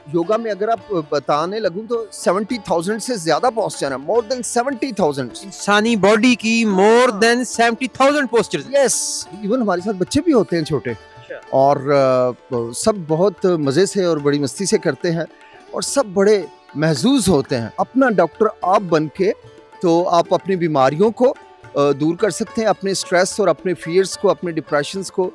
योगा में अगर आप बताने लगूं तो 70,000 से ज्यादा पोस्चर है, मोर देन 70,000 इंसानी बॉडी की more than 70,000 postures. Yes, even हमारे साथ बच्चे भी होते हैं छोटे, और सब बहुत मज़े से और बड़ी मस्ती से करते हैं, और सब बड़े महजूज होते हैं। अपना डॉक्टर आप बन के तो आप अपनी बीमारियों को दूर कर सकते हैं, अपने स्ट्रेस और अपने फियर्स को, अपने डिप्रेशंस को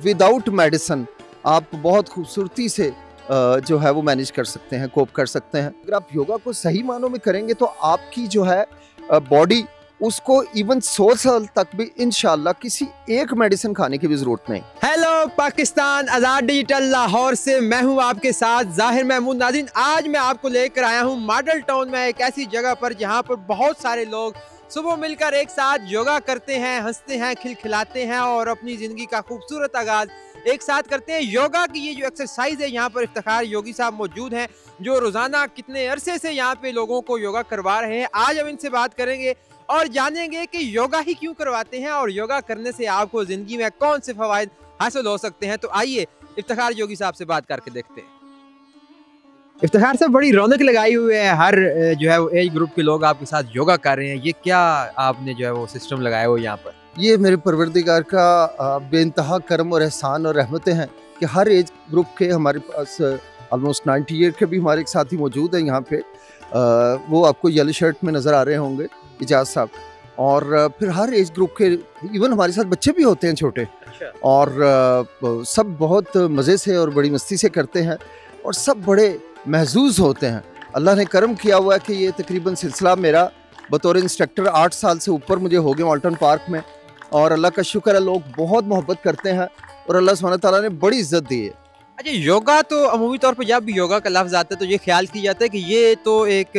विदाउट मेडिसिन आप बहुत खूबसूरती से जो है वो मैनेज कर सकते हैं, कोप कर सकते हैं। अगर आप योगा को सही मानों में करेंगे तो आपकी जो है बॉडी, उसको इवन 100 साल तक भी इंशाल्लाह किसी एक मेडिसिन खाने की भी जरूरत नहीं। हेलो पाकिस्तान, आजाद डिजिटल लाहौर से मैं हूं आपके साथ जाहिर महमूद। नाज़रीन, आज मैं आपको लेकर आया हूं मॉडल टाउन में, एक ऐसी जगह पर जहां पर बहुत सारे लोग सुबह मिलकर एक साथ योगा करते हैं, हंसते हैं, खिलखिलाते हैं और अपनी जिंदगी का खूबसूरत आगाज एक साथ करते हैं। योगा की ये जो एक्सरसाइज है, यहाँ पर इफ्तिखार योगी साहब मौजूद हैं जो रोजाना कितने अरसे से यहाँ पे लोगों को योगा करवा रहे हैं। आज हम इनसे बात करेंगे और जानेंगे कि योगा ही क्यों करवाते हैं और योगा करने से आपको जिंदगी में कौन से फवायद हासिल हो सकते हैं। तो आइए इफ्तिखार योगी साहब से बात करके देखते हैं। इफ्तिखार साहब, बड़ी रौनक लगाई हुई है, हर जो है वो एज ग्रुप के लोग आपके साथ योगा कर रहे हैं। ये क्या आपने जो है वो सिस्टम लगाया हो यहाँ पर? ये मेरे परवरदिगार का बेइंतहा करम और एहसान और रहमतें हैं कि हर एज ग्रुप के हमारे पास ऑलमोस्ट 90 ईयर के भी हमारे एक साथी मौजूद हैं यहाँ पे। वो आपको येलो शर्ट में नज़र आ रहे होंगे, इजाज़ साहब। और फिर हर एज ग्रुप के इवन हमारे साथ बच्चे भी होते हैं छोटे, और सब बहुत मज़े से और बड़ी मस्ती से करते हैं, और सब बड़े महजूज होते हैं। अल्लाह ने करम किया हुआ है कि ये तकरीबन सिलसिला मेरा बतौर इंस्ट्रक्टर 8 साल से ऊपर मुझे हो गए मॉल्टन पार्क में, और अल्लाह का शुक्र है लोग बहुत मोहब्बत करते हैं और अल्लाह सुब्हानहू तआला ने बड़ी इज्जत दी है। अच्छा, योगा तो अमूमी तौर पर जब भी योगा का लफ्ज़ आता है तो ये ख्याल किया जाता है कि ये तो एक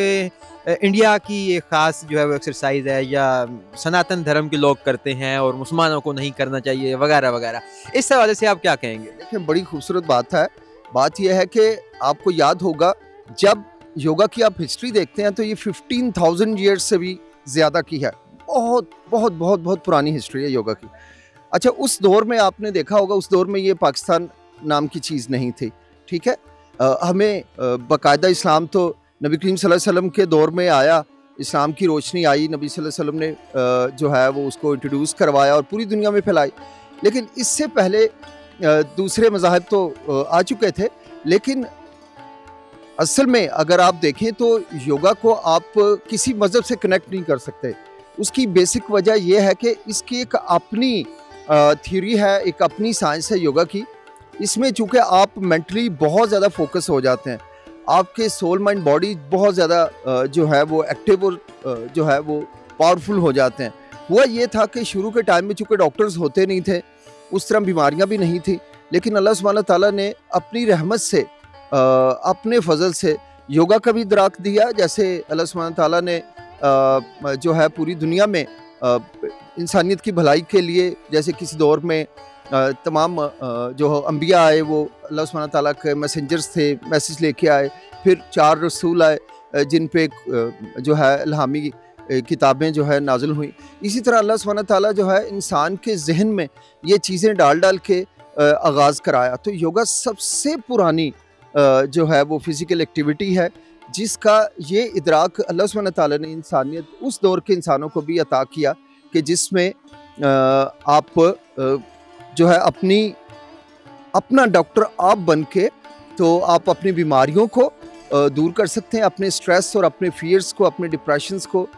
इंडिया की एक ख़ास जो है वो एक्सरसाइज है, या सनातन धर्म के लोग करते हैं और मुसलमानों को नहीं करना चाहिए वगैरह वगैरह। इस हवाले से आप क्या कहेंगे? देखिए, बड़ी खूबसूरत बात है। बात यह है कि आपको याद होगा, जब योगा की आप हिस्ट्री देखते हैं तो ये 15,000 ईयर्स से भी ज़्यादा की है। बहुत बहुत बहुत बहुत पुरानी हिस्ट्री है योगा की। अच्छा, उस दौर में आपने देखा होगा, उस दौर में ये पाकिस्तान नाम की चीज़ नहीं थी, ठीक है। हमें बाकायदा इस्लाम तो नबी करीम सल्लल्लाहु अलैहि वसल्लम के दौर में आया, इस्लाम की रोशनी आई, नबी सल्लल्लाहु अलैहि वसल्लम ने जो है वो उसको इंट्रोड्यूस करवाया और पूरी दुनिया में फैलाई। लेकिन इससे पहले दूसरे मज़ाहिब तो आ चुके थे, लेकिन असल में अगर आप देखें तो योगा को आप किसी मज़हब से कनेक्ट नहीं कर सकते। उसकी बेसिक वजह यह है कि इसकी एक अपनी थ्योरी है, एक अपनी साइंस है योगा की। इसमें चूँकि आप मेंटली बहुत ज़्यादा फोकस हो जाते हैं, आपके सोल माइंड बॉडी बहुत ज़्यादा जो है वो एक्टिव और जो है वो पावरफुल हो जाते हैं। हुआ ये था कि शुरू के टाइम में चूँकि डॉक्टर्स होते नहीं थे, उस तरह बीमारियाँ भी नहीं थी, लेकिन अल्लाह सुब्हानहू तआला ने अपनी रहमत से अपने फजल से योगा का भी इदराक दिया। जैसे अल्लाह सुब्हानहू तआला ने जो है पूरी दुनिया में इंसानियत की भलाई के लिए, जैसे किसी दौर में तमाम जो अंबिया आए वो अल्लाह सुब्हानहू तआला के मैसेंजर्स थे, मैसेज लेके आए। फिर 4 रसूल आए जिन पे जो है इल्हामी किताबें जो है नाजिल हुई। इसी तरह अल्लाह सुब्हानहू तआला जो है इंसान के जहन में ये चीज़ें डाल डाल के आगाज़ कराया। तो योगा सबसे पुरानी जो है वो फिज़िकल एक्टिविटी है, जिसका ये इदराक अल्लाह सुब्हानहू तआला ने इंसानियत उस दौर के इंसानों को भी अता किया कि जिसमें आप जो है अपना डॉक्टर आप बन के तो आप अपनी बीमारियों को दूर कर सकते हैं, अपने स्ट्रेस और अपने फियर्स को, अपने डिप्रेशंस को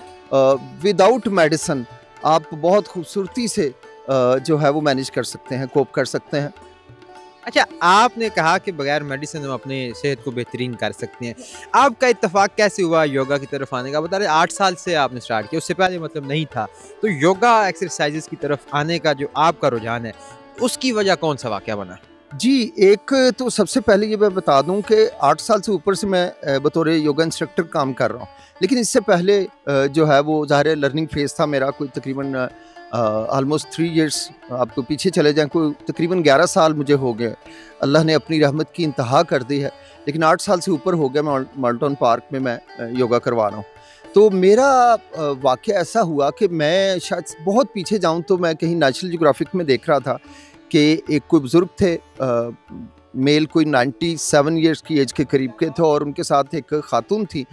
विदाउट मेडिसिन आप बहुत खूबसूरती से जो है वो मैनेज कर सकते हैं, कोप कर सकते हैं। अच्छा, आपने कहा कि बगैर मेडिसिन हम अपने सेहत को बेहतरीन कर सकते हैं। आपका इत्तेफाक कैसे हुआ योगा की तरफ आने का? बता रहे 8 साल से आपने स्टार्ट किया, उससे पहले मतलब नहीं था। तो योगा एक्सरसाइजेस की तरफ आने का जो आपका रुझान है, उसकी वजह कौन सा वाक़या बना? जी, एक तो सबसे पहले ये मैं बता दूं कि 8 साल से ऊपर से मैं बतौर योगा इंस्ट्रक्टर काम कर रहा हूँ। लेकिन इससे पहले जो है वो ज़ाहिर है लर्निंग फेज़ था मेरा, कोई तकरीबन ऑलमोस्ट 3 इयर्स आपको पीछे चले जाएं, कोई तकरीबन 11 साल मुझे हो गए। अल्लाह ने अपनी रहमत की इंतहा कर दी है, लेकिन 8 साल से ऊपर हो गया मॉल्टन पार्क में मैं योगा करवा रहा हूँ। तो मेरा वाक़या ऐसा हुआ कि मैं शायद बहुत पीछे जाऊँ तो मैं कहीं नेशनल ज्योग्राफिक में देख रहा था कि एक कोई बुज़ुर्ग थे, मेल कोई 97 ईयर्स की एज के करीब के थे और उनके साथ एक खातून थी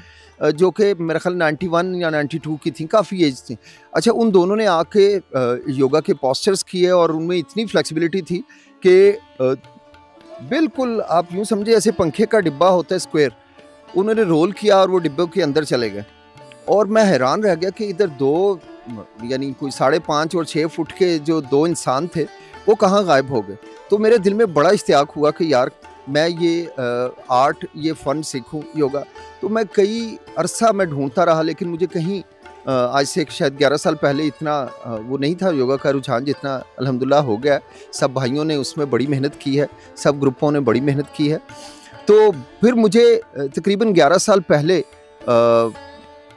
जो कि मेरे ख्याल 91 या 92 की थी, काफ़ी एज थी। अच्छा, उन दोनों ने आके योगा के पोस्चर्स किए और उनमें इतनी फ्लेक्सिबिलिटी थी कि बिल्कुल आप यूँ समझे जैसे पंखे का डिब्बा होता है स्क्वायर, उन्होंने रोल किया और वो डिब्बे के अंदर चले गए। और मैं हैरान रह गया कि इधर दो यानी कोई 5.5 और 6 फुट के जो दो इंसान थे वो कहाँ गायब हो गए। तो मेरे दिल में बड़ा इश्तियाक हुआ कि यार मैं ये आर्ट, ये फ़न सीखूं योगा। तो मैं कई अरसा मैं ढूंढता रहा, लेकिन मुझे कहीं आज से शायद 11 साल पहले इतना वो नहीं था योगा का रुझान जितना अल्हम्दुलिल्लाह हो गया। सब भाइयों ने उसमें बड़ी मेहनत की है, सब ग्रुपों ने बड़ी मेहनत की है। तो फिर मुझे तकरीबन 11 साल पहले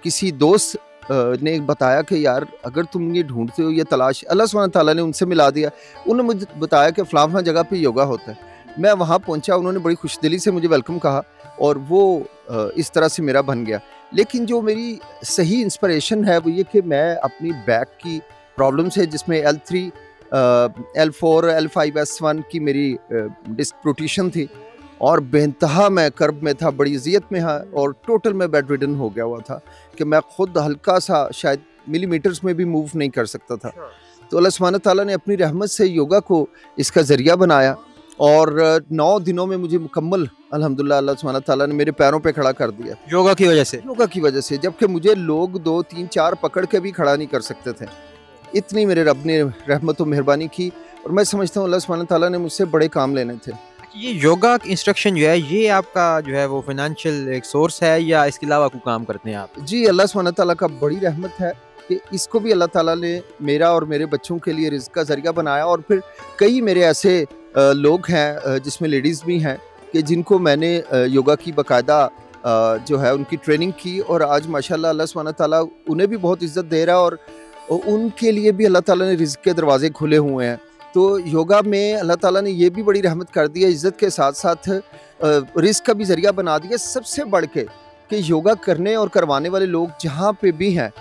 किसी दोस्त ने बताया कि यार अगर तुम ये ढूंढते हो, ये तलाश, अल्लाह सुब्हान ताला ने उनसे मिला दिया। उन्होंने मुझे बताया कि फ़लाँ जगह पे योगा होता है। मैं वहाँ पहुँचा, उन्होंने बड़ी खुशदिली से मुझे वेलकम कहा और वो इस तरह से मेरा बन गया। लेकिन जो मेरी सही इंस्पिरेशन है वो ये कि मैं अपनी बैक की प्रॉब्लम से, जिसमें L3, L4, L5S1 की मेरी डिस्क प्रोट्रूशन थी और बेइंतहा मैं कर्ब में था, बड़ी अजियत में था और टोटल मैं बेड रिडन हो गया हुआ था कि मैं खुद हल्का सा शायद मिलीमीटर्स में भी मूव नहीं कर सकता था। तो अल्लाह सुब्हान ताला ने अपनी रहमत से योगा को इसका ज़रिया बनाया और 9 दिनों में मुझे मुकम्मल अल्हम्दुलिल्लाह अल्लाह सुब्हान ताला ने मेरे पैरों पे खड़ा कर दिया योगा की वजह से। योगा की वजह से, जबकि मुझे लोग 2, 3, 4 पकड़ के भी खड़ा नहीं कर सकते थे। इतनी मेरे रब ने रहमत और मेहरबानी की और मैं समझता हूँ अल्लाह सुब्हान ताला ने मुझसे बड़े काम लेने थे। ये योगा इंस्ट्रक्शन जो है ये आपका जो है वो फाइनेंशियल एक सोर्स है या इसके अलावा कोई काम करते हैं आप? जी, अल्लाह सुब्हान ताला का बड़ी रहमत है कि इसको भी अल्लाह ताला ने मेरा और मेरे बच्चों के लिए रिज़्क़ का ज़रिया बनाया। और फिर कई मेरे ऐसे लोग हैं जिसमें लेडीज़ भी हैं कि जिनको मैंने योगा की बाकायदा जो है उनकी ट्रेनिंग की और आज माशाल्लाह अल्लाह सुब्हान ताला उन्हें भी बहुत इज़्ज़त दे रहा है और उनके लिए भी अल्लाह ताला ने रिज़्क़ के दरवाज़े खुले हुए हैं। तो योगा में अल्लाह ताला ने ये भी बड़ी रहमत कर दी है, इज़्ज़त के साथ साथ रिज़्क़ का भी ज़रिया बना दिया। सबसे बढ़ के कि योगा करने और करवाने वाले लोग जहाँ पे भी हैं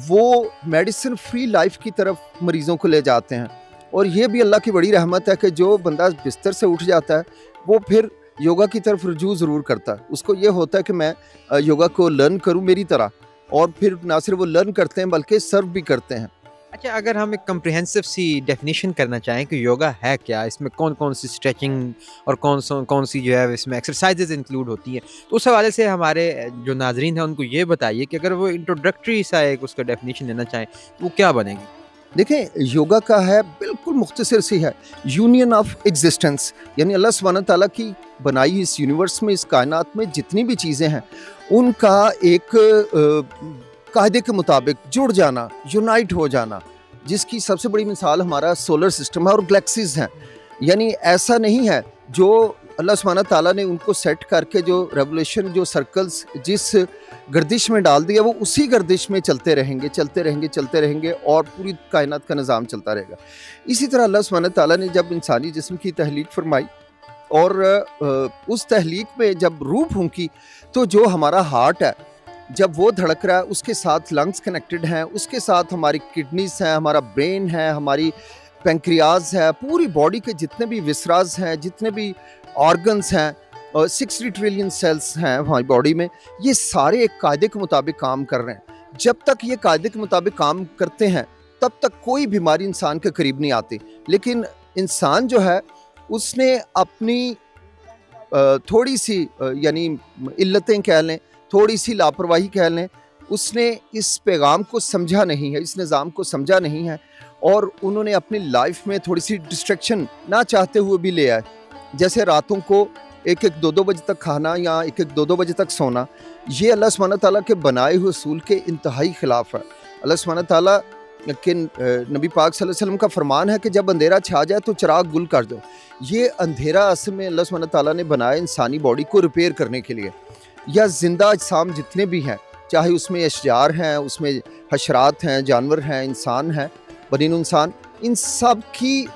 वो मेडिसिन फ्री लाइफ की तरफ मरीज़ों को ले जाते हैं। और ये भी अल्लाह की बड़ी रहमत है कि जो बंदा बिस्तर से उठ जाता है वो फिर योगा की तरफ रुजू ज़रूर करता है। उसको ये होता है कि मैं योगा को लर्न करूँ मेरी तरह, और फिर ना सिर्फ वो लर्न करते हैं बल्कि सर्व भी करते हैं। अच्छा, अगर हम एक कम्प्रिहेंसिव सी डेफिनेशन करना चाहें कि योगा है क्या, इसमें कौन कौन सी स्ट्रेचिंग और कौन सी जो है इसमें एक्सरसाइजेज इंक्लूड होती हैं, तो उस हवाले से हमारे जो नाजरीन हैं उनको ये बताइए कि अगर वो इंट्रोडक्टरी सा एक उसका डेफिनेशन लेना चाहें तो वो क्या बनेगी? देखें, योगा का है बिल्कुल मुख्तसर सी है, यूनियन ऑफ एग्जिस्टेंस, यानी अल्लाह सुब्हान ताला की बनाई इस यूनिवर्स में, इस कायनात में जितनी भी चीज़ें हैं उनका एक कायदे के मुताबिक जुड़ जाना, यूनाइट हो जाना, जिसकी सबसे बड़ी मिसाल हमारा सोलर सिस्टम है और गैलेक्सीज़ हैं। यानी ऐसा नहीं है जो अल्लाह सुब्हान ताला ने उनको सेट करके जो रेवोल्यूशन, जो सर्कल्स जिस गर्दिश में डाल दिया वो उसी गर्दिश में चलते रहेंगे, चलते रहेंगे, चलते रहेंगे और पूरी कायनात का निज़ाम चलता रहेगा। इसी तरह अल्लाह सुब्हान ताला ने जब इंसानी जिस्म की तहलीक फरमाई और उस तहलीक में जब रूह फूंकी तो जो हमारा हार्ट है जब वो धड़क रहा है उसके साथ लंग्स कनेक्टेड हैं, उसके साथ हमारी किडनीज हैं, हमारा ब्रेन है, हमारी पेंक्रियाज है, पूरी बॉडी के जितने भी विसराज हैं, जितने भी ऑर्गन्स हैं, 60 ट्रिलियन सेल्स हैं हमारी बॉडी में, ये सारे एक कायदे के मुताबिक काम कर रहे हैं। जब तक ये कायदे के मुताबिक काम करते हैं तब तक कोई बीमारी इंसान के करीब नहीं आती। लेकिन इंसान जो है उसने अपनी थोड़ी सी यानी इल्लतें कह लें, थोड़ी सी लापरवाही कह लें, उसने इस पैगाम को समझा नहीं है, इस निज़ाम को समझा नहीं है और उन्होंने अपनी लाइफ में थोड़ी सी डिस्ट्रैक्शन ना चाहते हुए भी ले आए। जैसे रातों को 1-1, 2-2 बजे तक खाना या 1-1, 2-2 बजे तक सोना, ये अल्लाह सुब्हान ताला के बनाए हुए उसूल के इंतहाई ख़िलाफ़ है। अल्लाह सुब्हान ताला के नबी पाक सल्लल्लाहु अलैहि वसल्लम का फरमान है कि जब अंधेरा छा जाए तो चिराग गुल कर दो। ये अंधेरा असल में अल्लाह सुब्हान ताला ने बनाया इंसानी बॉडी को रिपेयर करने के लिए, या ज़िंदा अजसाम जितने भी हैं, चाहे उसमें अशजार हैं, उसमें हशरात हैं, जानवर हैं, इंसान हैं, बनीन इंसान, इन सब की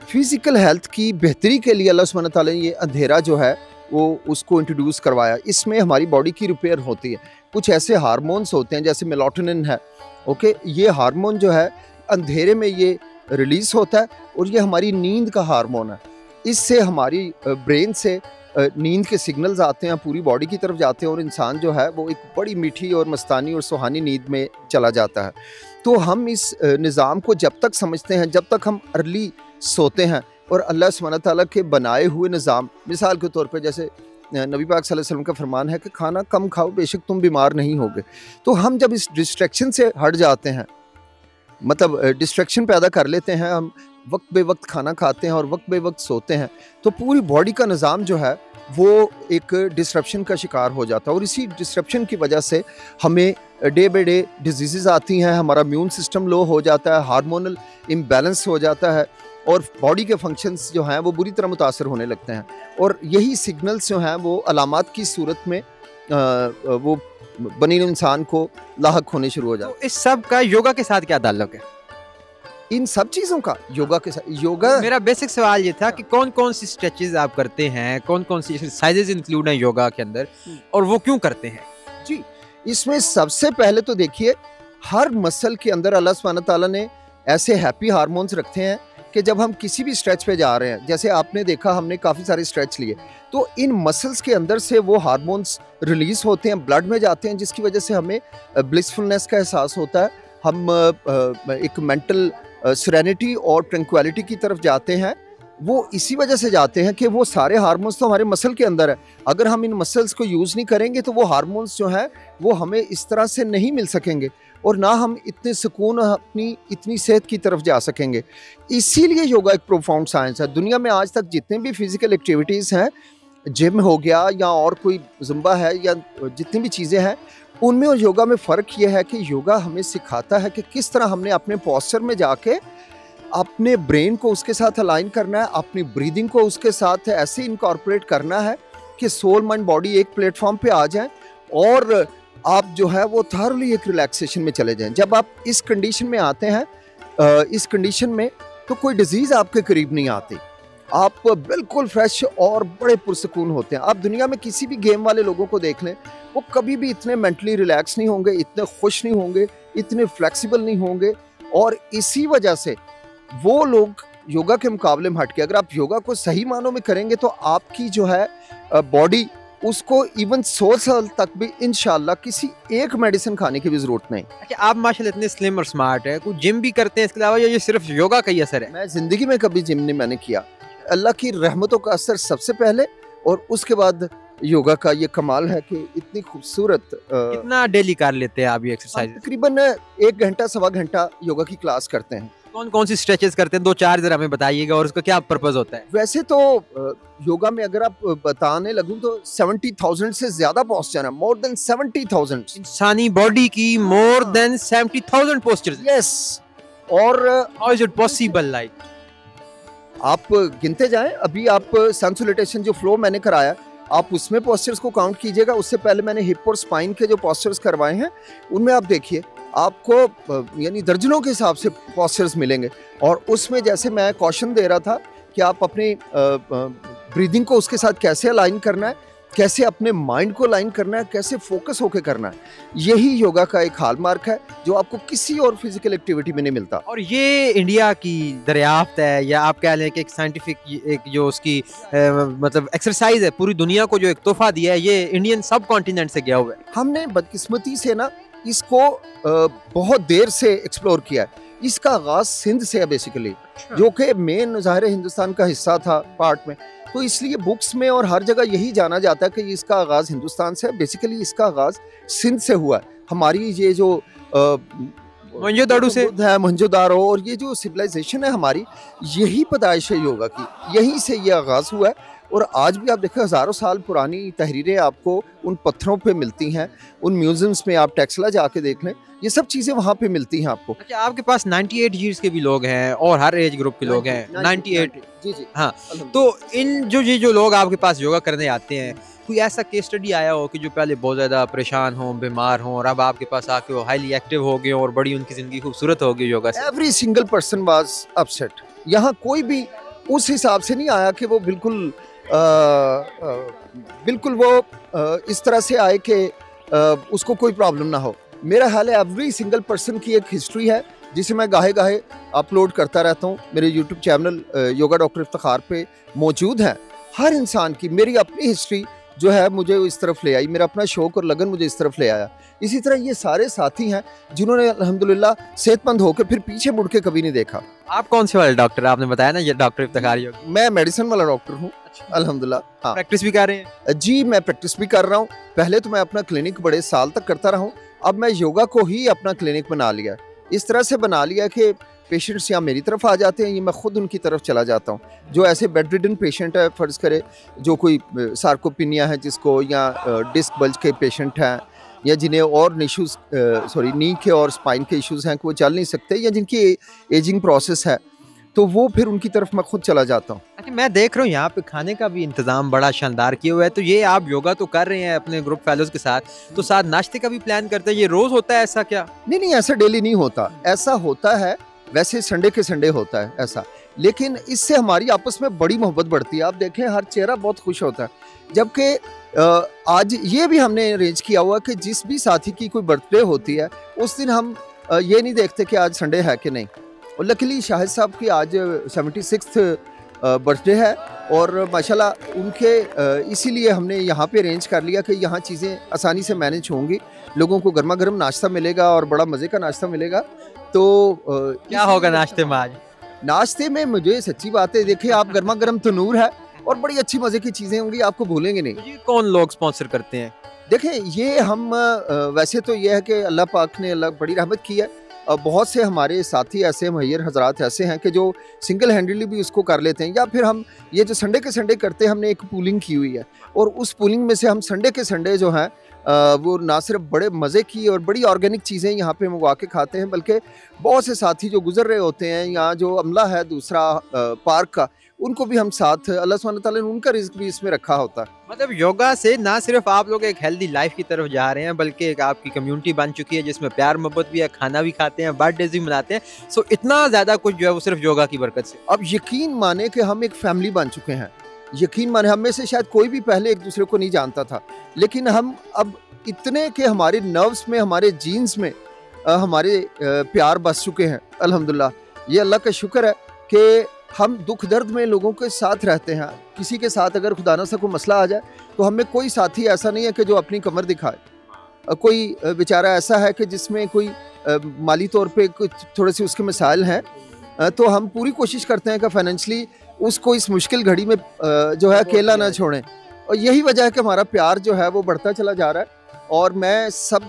फ़िज़िकल हेल्थ की बेहतरी के लिए अल्लाह सुब्हान ताला ने ये अंधेरा जो है वो उसको इंट्रोड्यूस करवाया। इसमें हमारी बॉडी की रिपेयर होती है। कुछ ऐसे हार्मोन्स होते हैं जैसे मेलाटोनिन है, ओके, ये हार्मोन जो है अंधेरे में ये रिलीज़ होता है और ये हमारी नींद का हार्मोन है। इससे हमारी ब्रेन से नींद के सिग्नल्स आते हैं, पूरी बॉडी की तरफ जाते हैं और इंसान जो है वो एक बड़ी मीठी और मस्तानी और सुहानी नींद में चला जाता है। तो हम इस निज़ाम को जब तक समझते हैं, जब तक हम अर्ली सोते हैं और अल्लाह सुब्हानहू तआला के बनाए हुए निज़ाम, मिसाल के तौर पे जैसे नबी पाक सल्लल्लाहु अलैहि वसल्लम का फरमान है कि खाना कम खाओ बेशक तुम बीमार नहीं होगे। तो हम जब इस डिस्ट्रैक्शन से हट जाते हैं, मतलब डिस्ट्रैक्शन पैदा कर लेते हैं, हम वक्त बे वक्त खाना खाते हैं और वक्त बे वक्त सोते हैं, तो पूरी बॉडी का निज़ाम जो है वो एक डिस्ट्रप्शन का शिकार हो जाता है और इसी डिस्ट्रप्शन की वजह से हमें डे बाई डे डिजीज़ आती हैं, हमारा इम्यून सिस्टम लो हो जाता है, हार्मोनल इम्बैलेंस हो जाता है और बॉडी के फंक्शंस जो हैं वो बुरी तरह मुतासर होने लगते हैं। और यही सिग्नल्स जो हैं वो अलामात की सूरत में वो बनी इंसान को लाहक होने शुरू हो जाते हैं। तो इस सब का योगा के साथ क्या ताल्लुक है? इन सब चीज़ों का योगा के साथ, योगा मेरा बेसिक सवाल ये था कि कौन कौन सी स्ट्रेचेस आप करते हैं, कौन कौन सी एक्सरसाइजेज इंक्लूड हैं योगा के अंदर और वो क्यों करते हैं? जी, इसमें सबसे पहले तो देखिए हर मसल के अंदर अल्लाह सुब्हानहू तआला ने ऐसे हैप्पी हार्मोन्स रखे हैं कि जब हम किसी भी स्ट्रेच पे जा रहे हैं, जैसे आपने देखा हमने काफ़ी सारे स्ट्रेच लिए, तो इन मसल्स के अंदर से वो हार्मोन्स रिलीज़ होते हैं, ब्लड में जाते हैं, जिसकी वजह से हमें ब्लिसफुलनेस का एहसास होता है। हम एक मेंटल सेरेनिटी और ट्रैंक्विलिटी की तरफ जाते हैं। वो इसी वजह से जाते हैं कि वो सारे हार्मोन्स तो हमारे मसल के अंदर है। अगर हम इन मसल्स को यूज़ नहीं करेंगे तो वो हार्मोन्स जो हैं वो हमें इस तरह से नहीं मिल सकेंगे और ना हम इतने सुकून अपनी इतनी सेहत की तरफ जा सकेंगे। इसीलिए योगा एक प्रोफाउंड साइंस है। दुनिया में आज तक जितने भी फिज़िकल एक्टिविटीज़ हैं, जिम हो गया या और कोई ज़ुम्बा है या जितनी भी चीज़ें हैं, उनमें और योगा में फ़र्क ये है कि योगा हमें सिखाता है कि किस तरह हमने अपने पोस्चर में जाके अपने ब्रेन को उसके साथ अलाइन करना है, अपनी ब्रीदिंग को उसके साथ ऐसे इनकॉर्पोरेट करना है कि सोल माइंड बॉडी एक प्लेटफॉर्म पे आ जाए और आप जो है वो थॉरली एक रिलैक्सेशन में चले जाएं। जब आप इस कंडीशन में आते हैं, इस कंडीशन में, तो कोई डिजीज़ आपके करीब नहीं आती, आप बिल्कुल फ्रेश और बड़े पुरसकून होते हैं। आप दुनिया में किसी भी गेम वाले लोगों को देख लें, वो कभी भी इतने मेंटली रिलैक्स नहीं होंगे, इतने खुश नहीं होंगे, इतने फ्लेक्सिबल नहीं होंगे और इसी वजह से वो लोग योगा के मुकाबले में हट के, अगर आप योगा को सही मानों में करेंगे तो आपकी जो है बॉडी, उसको इवन 100 साल तक भी इंशाल्लाह किसी एक मेडिसिन खाने की भी जरूरत नहीं। अच्छा, आप माशाल्लाह इतने स्लिम और स्मार्ट है, कुछ जिम भी करते हैं इसके अलावा, या ये सिर्फ योगा का ही असर है? मैं जिंदगी में कभी जिम नहीं मैंने किया। अल्लाह की रहमतों का असर सबसे पहले और उसके बाद योगा का ये कमाल है कि इतनी खूबसूरत। कितना डेली कर लेते हैं आप ये एक्सरसाइज? तकरीबन 1 घंटा सवा घंटा योगा की क्लास करते हैं। कौन कौन सी स्ट्रेचेस करते हैं, 2-4 जरा हमें बताइएगा और उसका क्या पर्पस होता है? वैसे तो योगा में अगर आप बताने लगूं तो 70,000 से ज्यादा पोस्चर है, मोर देन 70,000। इंसानी बॉडी की मोर देन 70,000 पोस्चर्स? यस। और how is it possible? Like आप गिनते जाएं, अभी आप सन सैल्यूटेशन जो फ्लो मैंने कराया, आप उसमें पोस्चर्स को काउंट कीजिएगा। उससे पहले मैंने हिप और स्पाइन के जो पोस्चर्स करवाए हैं उनमें आप देखिए, आपको यानी दर्जनों के हिसाब से पोस्चर्स मिलेंगे। और उसमें जैसे मैं कॉशन दे रहा था कि आप अपनी ब्रीदिंग को उसके साथ कैसे अलाइन करना है, कैसे अपने माइंड को अलाइन करना है, कैसे फोकस होकर करना है, यही योगा का एक हॉलमार्क है जो आपको किसी और फिजिकल एक्टिविटी में नहीं मिलता। और ये इंडिया की दरियाफ्त है, या आप कह लें कि एक साइंटिफिक एक जो उसकी मतलब एक्सरसाइज है, पूरी दुनिया को जो एक तोहफा दिया है, ये इंडियन सब कॉन्टिनेंट से गया हुआ है। हमने बदकिस्मती से ना इसको बहुत देर से एक्सप्लोर किया है। इसका आगाज सिंध से है बेसिकली, जो कि मेन ज़ाहिर हिंदुस्तान का हिस्सा था पार्ट में, तो इसलिए बुक्स में और हर जगह यही जाना जाता है कि इसका आगाज़ हिंदुस्तान से है। बेसिकली इसका आगाज़ सिंध से हुआ है। हमारी ये जो मोहनजोदाड़ो से है, मोहनजोदाड़ो, और ये जो सिविलाइजेशन है हमारी, यही पैदाइश है योगा की, यहीं से ये आगाज़ हुआ है। और आज भी आप देखें, हज़ारों साल पुरानी तहरीरें आपको उन पत्थरों पे मिलती हैं, उन म्यूजियम्स में आप टेक्सला जाके देख लें, ये सब चीज़ें वहाँ पे मिलती हैं आपको। अच्छा, आपके पास 98 ईयर्स के भी लोग हैं और हर एज ग्रुप के लोग हैं। 98? जी जी, हाँ। तो इन जो लोग आपके पास योगा करने आते हैं, कोई ऐसा केस स्टडी आया हो कि जो पहले बहुत ज़्यादा परेशान हों, बीमार हों, और अब आपके पास आके वो हाईली एक्टिव हो गए और बड़ी उनकी ज़िंदगी खूबसूरत हो गई योगा से? Every single person was upset. यहाँ कोई भी उस हिसाब से नहीं आया कि वो बिल्कुल वो इस तरह से आए कि उसको कोई प्रॉब्लम ना हो। मेरा हाल है, एवरी सिंगल पर्सन की एक हिस्ट्री है जिसे मैं गाहे गाहे अपलोड करता रहता हूँ। मेरे YouTube channel yoga doctor Iftikhar पे मौजूद है। हर इंसान की मेरी अपनी हिस्ट्री जो है मुझे इस तरफ ले आई, मेरा अपना शौक और लगन मुझे इस तरफ ले आया। इसी तरह ये सारे साथी हैं जिन्होंने अल्हम्दुलिल्लाह सेहतमंद होकर फिर पीछे मुड़ के कभी नहीं देखा। आप कौन से वाले डॉक्टर, आपने बताया ना ये डॉक्टर इफ्तिखार योगी? मैं मेडिसिन वाला डॉक्टर हूँ अल्हम्दुलिल्लाह। हाँ, प्रैक्टिस भी कर रहे हैं? जी, मैं प्रैक्टिस भी कर रहा हूँ। पहले तो मैं अपना क्लिनिक बड़े साल तक करता रहा हूँ, अब मैं योगा को ही अपना क्लिनिक बना लिया। इस तरह से बना लिया कि पेशेंट्स यहाँ मेरी तरफ आ जाते हैं, ये मैं खुद उनकी तरफ चला जाता हूँ। जो ऐसे बेड रिडन पेशेंट है, फ़र्ज़ करे जो कोई सार्कोपिनिया है जिसको, या डिस्क बल्ज के पेशेंट हैं, या जिन्हें और इश्यूज़ नी के और स्पाइन के इश्यूज़ हैं कि वो चल नहीं सकते, या जिनकी एजिंग प्रोसेस है, तो वो फिर उनकी तरफ मैं खुद चला जाता हूँ। अच्छा, मैं देख रहा हूँ यहाँ पे खाने का भी इंतजाम बड़ा शानदार किया हुआ है। तो ये आप योगा तो कर रहे हैं अपने ग्रुप फेलोज के साथ, तो साथ नाश्ते का भी प्लान करते हैं? ये रोज होता है ऐसा क्या? नहीं, ऐसा डेली नहीं होता। ऐसा होता है वैसे संडे के संडे होता है ऐसा, लेकिन इससे हमारी आपस में बड़ी मोहब्बत बढ़ती है। आप देखें हर चेहरा बहुत खुश होता है। जबकि आज ये भी हमने अरेंज किया हुआ कि जिस भी साथी की कोई बर्थडे होती है उस दिन हम ये नहीं देखते कि आज संडे है कि नहीं। और लकीली शाहिद साहब की आज 76th बर्थडे है और माशाल्लाह उनके इसीलिए हमने यहाँ पे अरेंज कर लिया कि यहाँ चीज़ें आसानी से मैनेज होंगी, लोगों को गर्मा गर्म नाश्ता मिलेगा और बड़ा मज़े का नाश्ता मिलेगा। तो क्या होगा नाश्ते में आज? नाश्ते में मुझे सच्ची बात है, देखिए आप गर्मा गर्म तनूर है और बड़ी अच्छी मज़े की चीज़ें होंगी, आपको भूलेंगे नहीं। ये कौन लोग स्पॉन्सर करते हैं? देखें ये हम वैसे तो ये है कि अल्लाह पाक ने अल्लाह बड़ी रहमत की है। बहुत से हमारे साथी ऐसे मुहैयर हजरात ऐसे हैं कि जो सिंगल हैंडली भी उसको कर लेते हैं, या फिर हम ये जो संडे के संडे करते हैं, हमने एक पूलिंग की हुई है और उस पूलिंग में से हम संडे के संडे जो हैं वो ना सिर्फ बड़े मज़े की और बड़ी ऑर्गेनिक चीज़ें यहाँ पे मंगवा के खाते हैं, बल्कि बहुत से साथी जो गुजर रहे होते हैं या जो अमला है दूसरा पार्क का, उनको भी हम साथ, अल्लाह सुब्हानहू तआला ने उनका रिज़्क भी इसमें रखा होता है। मतलब योगा से ना सिर्फ आप लोग एक हेल्दी लाइफ की तरफ जा रहे हैं, बल्कि एक आपकी कम्युनिटी बन चुकी है जिसमें प्यार मोहब्बत भी है, खाना भी खाते हैं, बर्थडेज भी मनाते हैं। सो इतना ज़्यादा कुछ जो है वो सिर्फ योगा की बरकत से। अब यकीन माने कि हम एक फैमिली बन चुके हैं। यकीन माने हम में से शायद कोई भी पहले एक दूसरे को नहीं जानता था, लेकिन हम अब इतने के हमारे नर्व्स में, हमारे जीन्स में हमारे प्यार बस चुके हैं अल्हम्दुलिल्लाह। ये अल्लाह का शुक्र है कि हम दुख दर्द में लोगों के साथ रहते हैं। किसी के साथ अगर खुदा न कोई मसला आ जाए तो हमें कोई साथी ऐसा नहीं है कि जो अपनी कमर दिखाए। कोई बेचारा ऐसा है कि जिसमें कोई माली तौर पे कुछ थोड़े से उसके मसाइल हैं, तो हम पूरी कोशिश करते हैं कि फाइनेंशली उसको इस मुश्किल घड़ी में जो है अकेला ना छोड़ें। और यही वजह है कि हमारा प्यार जो है वो बढ़ता चला जा रहा है। और मैं सब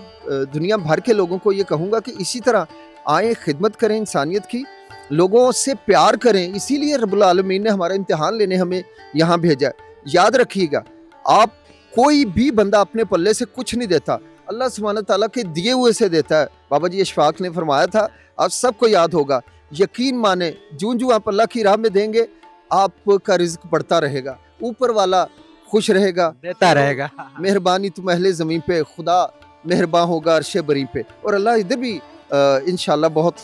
दुनिया भर के लोगों को ये कहूँगा कि इसी तरह आए, खिदमत करें इंसानियत की, लोगों से प्यार करें। इसीलिए रब्बुल आलमीन ने हमारा इम्तिहान लेने हमें यहाँ भेजा है। याद रखिएगा, आप कोई भी बंदा अपने पल्ले से कुछ नहीं देता, अल्लाह सुब्हानहू तआला के दिए हुए से देता है। बाबा जी इशफाक ने फरमाया था, आप सबको याद होगा। यकीन माने जूं जूं आप अल्लाह की राह में देंगे, आपका रिज्क बढ़ता रहेगा, ऊपर वाला खुश रहेगा, देता रहेगा। मेहरबानी तुम अहले ज़मीन पे, खुदा मेहरबान होगा अर्शे बरी पे। और अल्लाह इधर भी इंशाल्लाह बहुत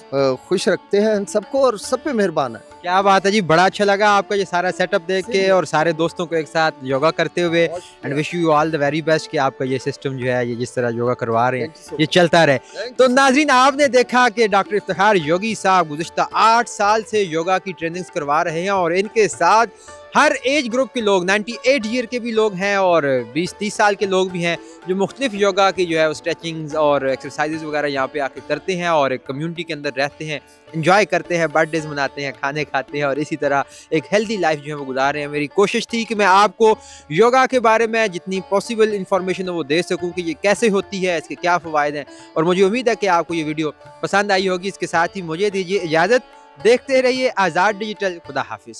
खुश रखते हैं सबको और सब पे मेहरबान है। क्या बात है जी, बड़ा अच्छा लगा आपका ये सारा सेटअप देख के और सारे दोस्तों को एक साथ योगा करते हुए। And wish you all the very best कि आपका ये सिस्टम जो है, ये जिस तरह योगा करवा रहे हैं, ये चलता रहे। तो नाज़रीन, आपने देखा कि डॉक्टर इफ्तिखार योगी साहब गुज़िश्ता 8 साल से योगा की ट्रेनिंग्स करवा रहे हैं और इनके साथ हर एज ग्रुप के लोग, 98 ईयर के भी लोग हैं और 20-30 साल के लोग भी हैं, जो मुख्तलिफ योगा की जो है स्ट्रेचिंग्स और एक्सरसाइजेज वगैरह यहाँ पे आके करते हैं और एक कम्युनिटी के अंदर रहते हैं, इंजॉय करते हैं, बर्थडेज मनाते हैं, खाने खाते हैं और इसी तरह एक हेल्दी लाइफ जो है वो गुजार रहे हैं। मेरी कोशिश थी कि मैं आपको योगा के बारे में जितनी पॉसिबल इन्फॉर्मेशन वो दे सकूँ कि ये कैसे होती है, इसके क्या फ़वाइद हैं, और मुझे उम्मीद है कि आपको ये वीडियो पसंद आई होगी। इसके साथ ही मुझे दीजिए इजाज़त, देखते रहिए आज़ाद डिजिटल। खुदा हाफिज़।